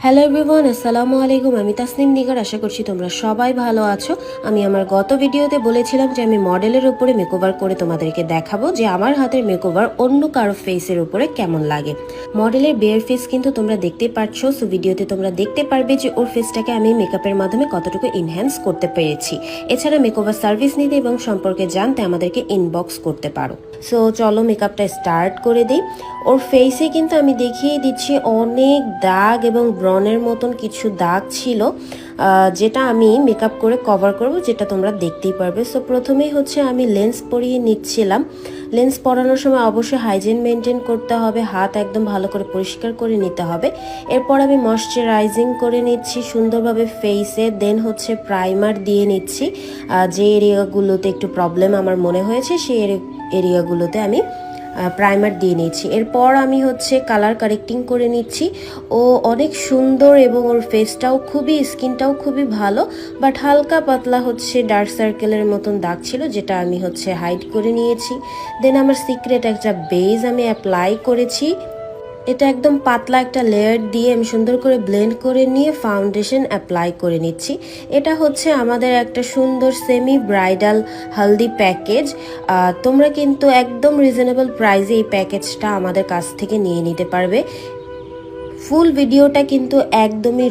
Hello everyone, আসসালামু আলাইকুম। আমি তাসনিম নিগার। আশা করছি তোমরা সবাই ভালো আছো। আমি আমার গত ভিডিওতে বলেছিলাম যে আমি মডেলের উপরে মেকওভার করে তোমাদেরকে দেখাবো যে আমার হাতের মেকওভার অন্য কারো ফেসের উপরে কেমন লাগে। মডেলের বেয়ার ফেস কিন্তু তোমরা দেখতে পাচ্ছ, সো ভিডিওতে তোমরা দেখতে পারবে যে ওর ফেসটাকে আমি মেকআপের মাধ্যমে কতটুকু এনহ্যান্স করতে পেরেছি। এছাড়া মেকওভার সার্ভিস নিতে এবং সম্পর্কে জানতে আমাদেরকে ইনবক্স করতে পারো। সো চলো মেকআপটা স্টার্ট করে দিই। ওর ফেসে কিন্তু আমি দেখিয়ে দিচ্ছি অনেক দাগ এবং ব্রনের মতন কিছু দাগ ছিল, যেটা আমি মেকআপ করে কভার করব, যেটা তোমরা দেখতেই পারবে। সো প্রথমেই হচ্ছে আমি লেন্স পরিয়ে নিচ্ছিলাম। লেন্স পরানোর সময় অবশ্যই হাইজিন মেনটেন করতে হবে, হাত একদম ভালো করে পরিষ্কার করে নিতে হবে। এরপর আমি ময়শ্চারাইজিং করে নিচ্ছি সুন্দরভাবে ফেসে, দেন হচ্ছে প্রাইমার দিয়ে নিচ্ছি। যে এরিয়াগুলোতে একটু প্রবলেম আমার মনে হয়েছে সেই এরিয়াগুলোতে আমি প্রাইমার দিয়ে নিচ্ছি। এরপর আমি হচ্ছে কালার কারেক্টিং করে নিচ্ছি। ও অনেক সুন্দর এবং ওর ফেসটাও স্কিনটাও খুবই ভালো, বাট হালকা পাতলা হচ্ছে ডার্ক সার্কেলের মতন দাগ ছিল, যেটা আমি হচ্ছে হাইড করে নিয়েছি। দেন আমার সিক্রেট একটা বেজ আমি অ্যাপ্লাই করেছি। এটা একদম পাতলা একটা লেয়ার দিয়ে আমি সুন্দর করে ব্লেন্ড করে নিয়ে ফাউন্ডেশন অ্যাপ্লাই করে নিচ্ছি। এটা হচ্ছে আমাদের একটা সুন্দর সেমি ব্রাইডাল হলদি প্যাকেজ। তোমরা কিন্তু একদম রিজনেবল প্রাইসে এই প্যাকেজটা আমাদের কাছ থেকে নিয়ে নিতে পারবে। ফুল ভিডিওটা কিন্তু একদমই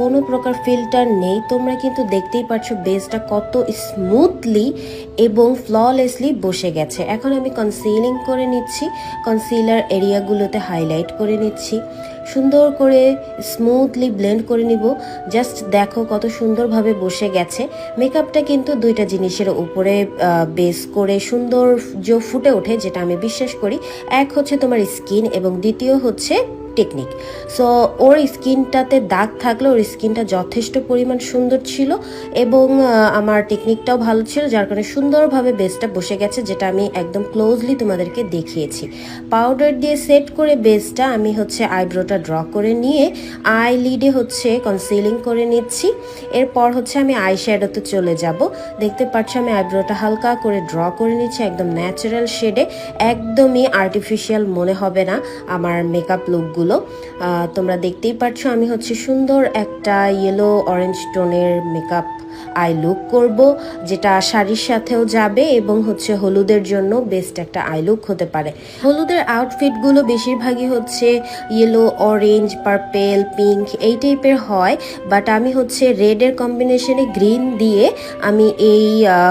কোনো প্রকার ফিল্টার নেই। তোমরা কিন্তু দেখতেই পাচ্ছ বেসটা কত স্মুথলি এবং ফ্ললেসলি বসে গেছে। এখন আমি কনসিলিং করে নিচ্ছি, কনসিলার এরিয়াগুলোতে হাইলাইট করে নিচ্ছি, সুন্দর করে স্মুথলি ব্লেন্ড করে নিব। জাস্ট দেখো কত সুন্দরভাবে বসে গেছে। মেকআপটা কিন্তু দুইটা জিনিসের উপরে বেস করে সৌন্দর্য ফুটে ওঠে, যেটা আমি বিশ্বাস করি। এক হচ্ছে তোমার স্কিন এবং দ্বিতীয় হচ্ছে টেকনিক। সো ওর স্কিনটাতে দাগ থাকলে ওর স্কিনটা যথেষ্ট পরিমাণ সুন্দর ছিল এবং আমার টেকনিকটাও ভালো ছিল, যার কারণে সুন্দরভাবে বেসটা বসে গেছে, যেটা আমি একদম ক্লোজলি তোমাদেরকে দেখিয়েছি। পাউডার দিয়ে সেট করে বেসটা আমি হচ্ছে আইব্রোটা ড্র করে নিয়ে আই লিডে হচ্ছে কনসিলিং করে নিচ্ছি। এরপর হচ্ছে আমি আই শ্যাডোতে চলে যাব। দেখতে পাচ্ছ আমি আইব্রোটা হালকা করে ড্র করে নিচ্ছি একদম ন্যাচারাল শেডে। একদমই আর্টিফিশিয়াল মনে হবে না আমার মেকআপ লুকগুলো। তোমরা দেখতেই পাচ্ছ আমি হচ্ছে সুন্দর একটা ইয়েলো অরেঞ্জ টোনের মেকআপ আই লুক করব, যেটা শাড়ির সাথেও যাবে এবং হচ্ছে হলুদের জন্য বেস্ট একটা আই লুক হতে পারে। হলুদের আউটফিটগুলো বেশিরভাগই হচ্ছে ইয়েলো, অরেঞ্জ, পার্পেল, পিঙ্ক এই টাইপের হয়, বাট আমি হচ্ছে রেডের কম্বিনেশনে গ্রিন দিয়ে আমি এই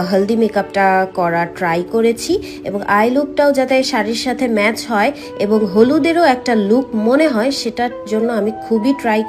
হলদি মেকআপটা করা ট্রাই করেছি এবং আই লুকটাও যাতে শাড়ির সাথে ম্যাচ হয় এবং হলুদেরও একটা লুক মনে হয়, সেটার জন্য আমি খুবই ট্রাই